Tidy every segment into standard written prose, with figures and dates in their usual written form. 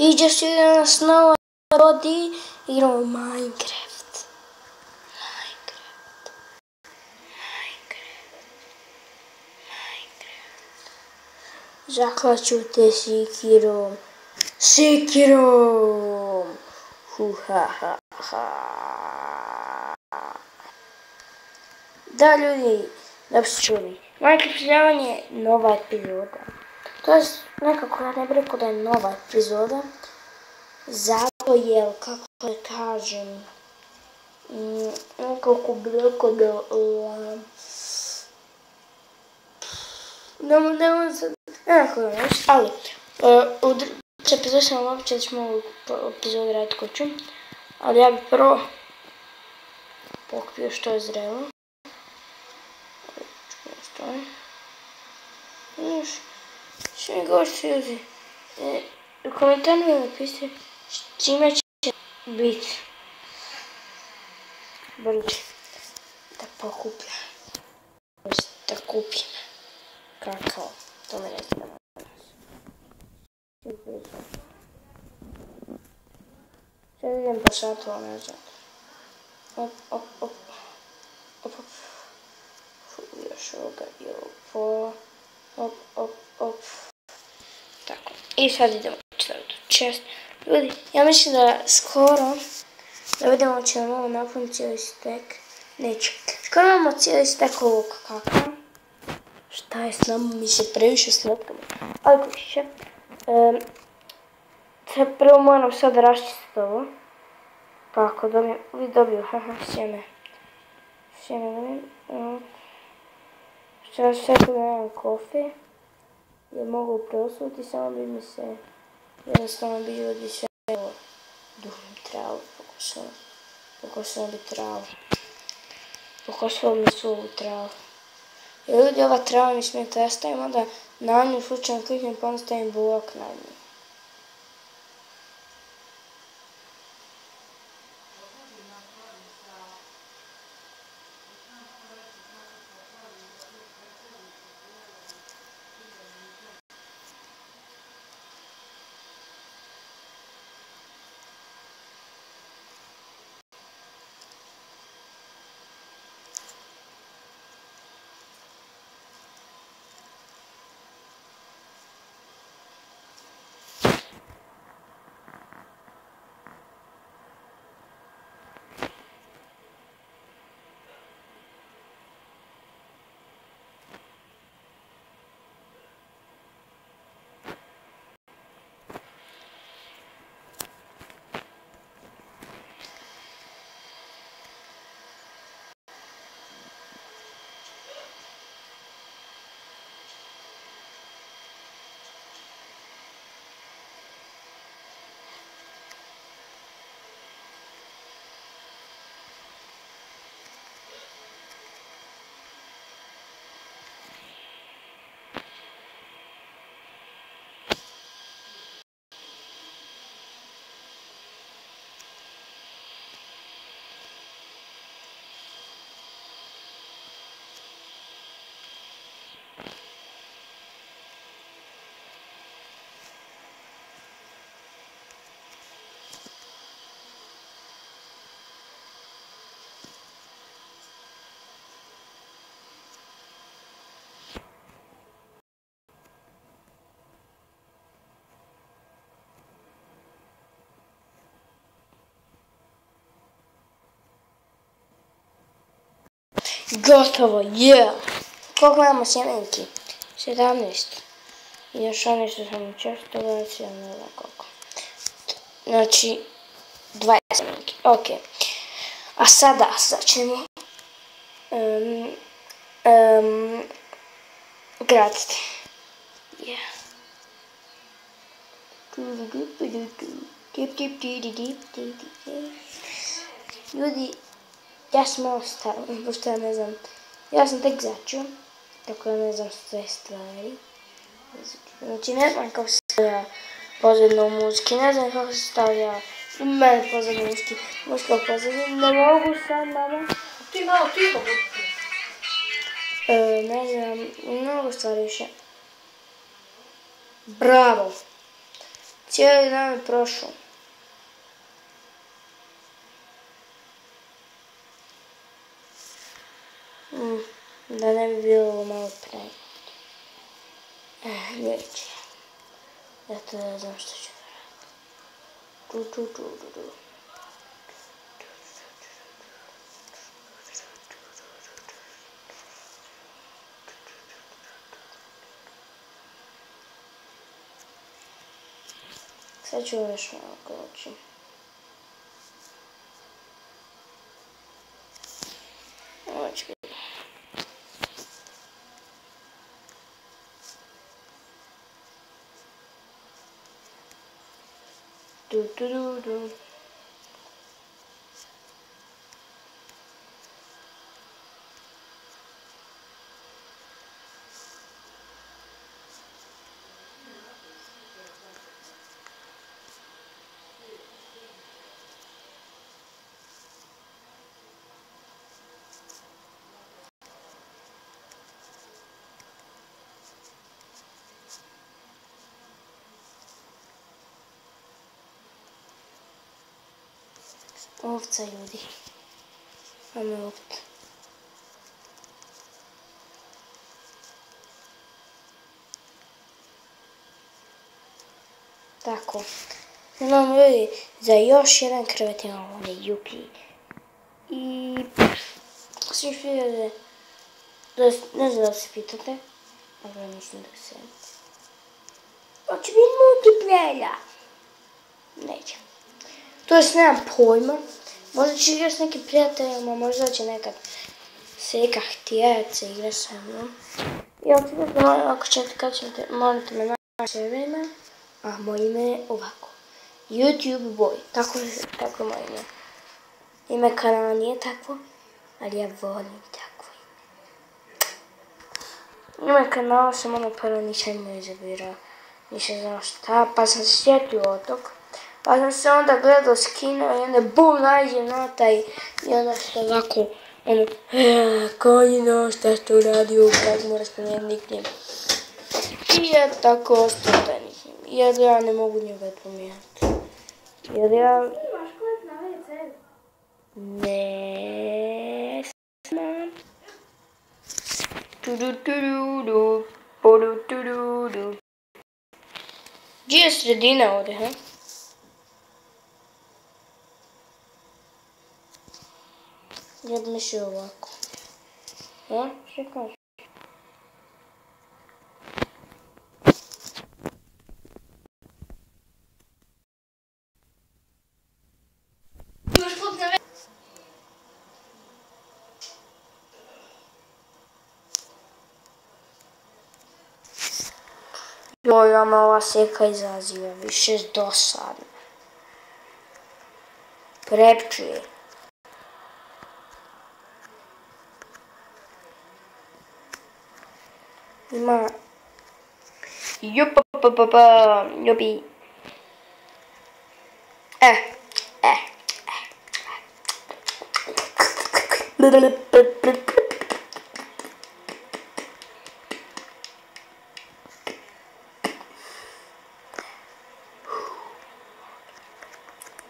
Iđe se nas nova rodi, igramo Minecraft. Zaklaću te Sekirom. Sekirom! Da, ljudi, da bi se čuli. Minecraft preživljavanje je nova epizoda. To je nekako, ja ne bih rekao da je nova epizoda. Zato je, kako da kažem, nekako bi rekao da... Nemoj sad... Nekako da nešto, ali... U treći epizod sam uopće da ćemo ovu epizodu raditi kuću. Ali ja bih prvo pokupio što je zrelo. Što je? Vidiš? Što mi govorite, ljudi? U komentarima mi napisite čime će biti brže da pokupljam. Da kupim kakao. To me ne znam. Sad idem po šatu, ne znam. Op. Još ovoga i ovo. Op. Tako. I sad idemo staviti u chest. Ljudi, ja mislim da skoro da vidimo će nam ovo napuniti cijeli stek. Neće. Skoro imamo cijeli stek ovog kakao. Šta je s nama? Mi se previše slepkamo. Ali kući će. Prvo moram sad raščistiti ovo. Tako, dobiju, sjeme. Sjeme dobijem. Što sve tu nemam kofe. Je mogu preosuti, samo bi mi se jednostavno bi ljudi sve duhom travu. Pokosilo bi travu. Pokosilo bi svoju travu. Jer ljudi, ova trava mi smijete, ja stavim onda na nju, slučajno kliknem pa onda stavim blok na nju. Gotovo, yeah! Koliko imamo sjemenki? 17. I još one što sam često bacio, ne znam koliko. Znači, 20 sjemenki, ok. A sada ćemo graditi. Yeah. Ljudi, ja sam malo stara, pošto ja ne znam, ja sam tek začeo, tako ja ne znam sve stvari. Znači ne znam kako se stavlja pozadina u muziki, ne znam kako se stavlja u mene pozadina muška pozadina, ne mogu sam, mama. Ti malo tiho budite. Ne znam, mnogo stvari više. Bravo! Cijeli dan je prošao. Da ne bi bilo ovo malo pre. Neće. Eto ne znam što ću raditi. Sad ću još malo koći. Ovo će biti. Du. Ovca ljudi. Ajme ovca. Tako. Imamo ljudi za još jedan krevet imamo ovdje Yuki. I svi vidjeli, ne znam da se pitate, ali mislim da se. Hoće biti multiplayer. Neće. To jest nemam pojma. Možda ću igrati s nekim prijateljima, možda će nekad Seka htjeti se igrati sa mnom. I ako ćete, kad ćete, morate me naći sve ime, a moje ime je ovako. YouTube Boy, tako je moje ime. Ime kanala nije takvo, ali ja volim takvo ime. Ime kanala sam ono prvo nisam izabirao, nisam znao šta, pa sam se sjetio otok. Pa sam se onda gledao skinuo i onda bum nađem na taj i onda se ovako ono konjino šta što radio kad moraš promijeniti nickname. I ja tako ostao taj nickname. Jer ja ne mogu njega promijeniti. Jer ja... Imaš klep na WC? Ne znam. Gdje je sredina ovdje, he? Ja bi mislio ovako. Ja? Što kažeš? Imaš klep na WC? Joj, ama ova Seka izaziva više dosadno. Prepčuje. Ima... Jupi.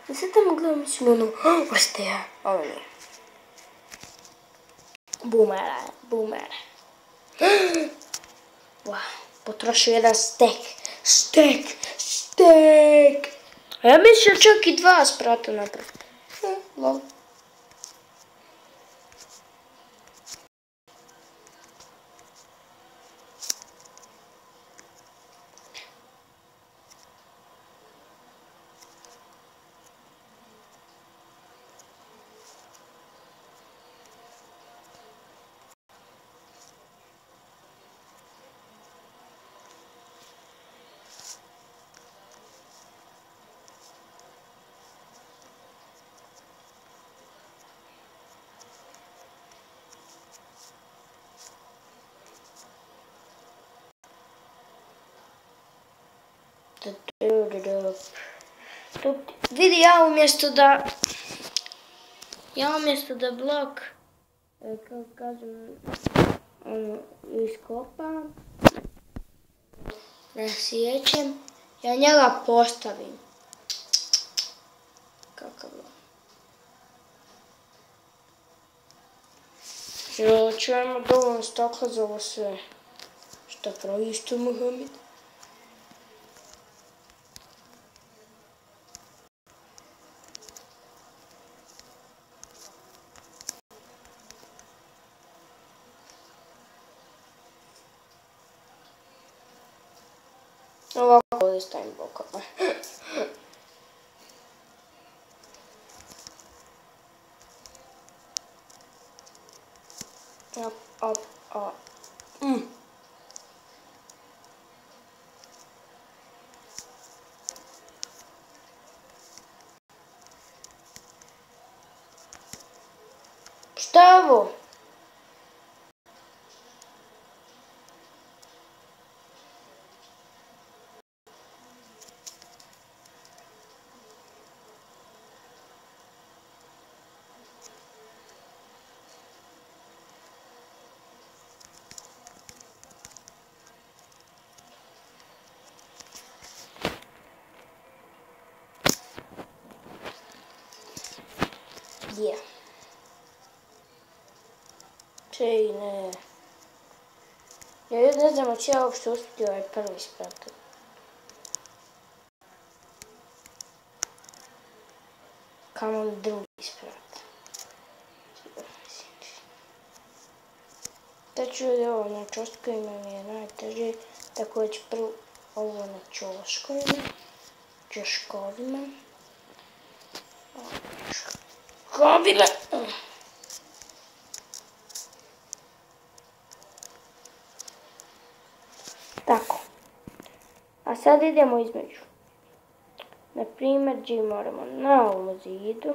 I sad tamo gledam mislim ono, ostaja, ovo nije. Boomera. Wow, potrošio jedan stek. A ja mislim čak i 2 sprata napraviti. Lol. Vidi, ja umjesto da blok, kako kažem, iskopam, nasjećem Ja njega postavim. Kakav je. Čujemo dovoljno stakla za ovo sve. Šta pravi isto Mohamed? Ovako ovdje stavim blokove. Op. Šta je ovo? Gdje? Čej, ne. Ja ne znam će ja uopšte uspjeti ovaj prvi sprat. Kamo li drugi sprat. Tačno je ovo na čoskovima mi je najteže, tako da ću prvo ovo na čoškovima. Tako. A sad idemo između. Na primjer, gdje moramo na ovom zidu.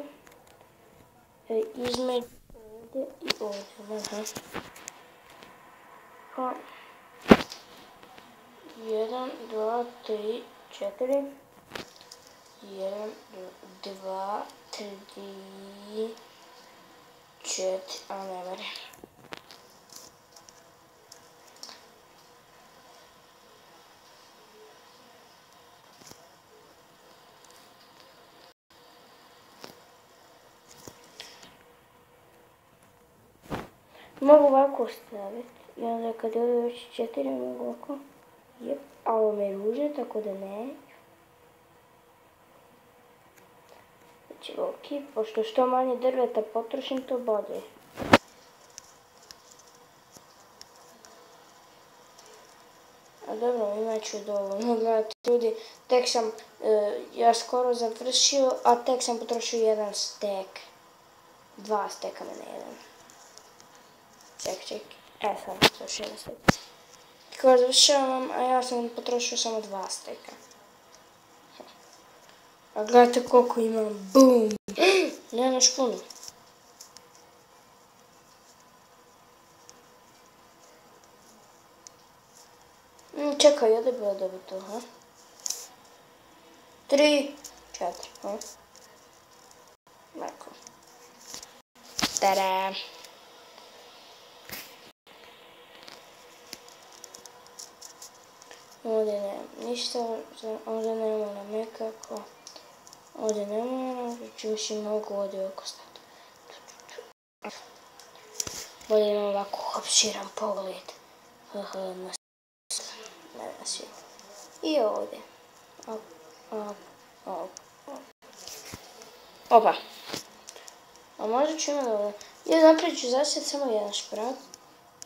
Između ovdje i ovdje. Pa 1, 2, 3, 4. 1, 2, 3, 4, a ne vere. Mogu ovako staviti i onda kad je ovdje već 4 mogu ovako. Jep, a ovo me ruže, tako da neću. Znači ok, pošto što manje drveta potrošim, to bolje. A dobro, imat ću dovoljno. Gledajte ljudi, tek sam, ja skoro završio, a tek sam potrošio 1 stek. 2 steka mene jedan. Ček. Sad potrošio 1 stek. Tako završavam, a ja sam potrošio samo 2 steka. A gledajte koliko imam. Bum! Nemaš puno. Čekaj, ovdje je bilo dobro to, ha? 3, 4, ha? Marko. Tada! Ovdje nema ništa, ovdje nema nam nekako. Ovdje nema, mislim mogu ovdje oko stati. Bolje imam ovako opširan pogled. Na svijet. I ovdje. Opa. A možda ću imati ovdje. Ja naprijed ću zasjeti samo jedan šprat.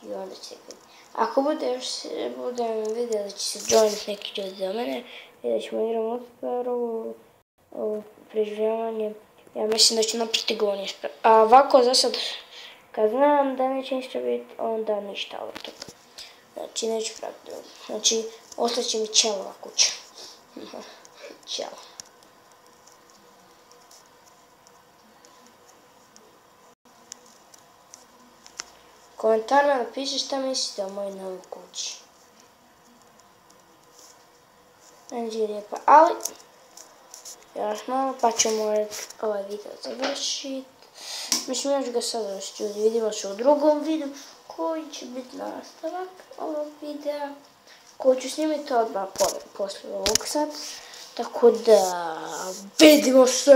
I onda će biti. Ako budem vidio da će se joinit neki ljudi do mene i da ćemo igrati multiplayer ovo preživljavanje, ja mislim da ću napraviti gornji šprat. A ovako za sad, kad znam da neće ništa biti, onda ništa od toga. Znači neću praviti drugo. Znači ostaće mi ćelova kuća. Ćelo. Komentarima napiši šta mislite o mojoj novoj kući. Meni je lijepa, ali još malo pa ću morat ovaj video završiti. Mislim, ja ću ga sad završiti, vidimo se u drugom videu koji će biti nastavak ovog videa. koju ću snimiti odmah poslije ovog sad. Tako da, vidimo se!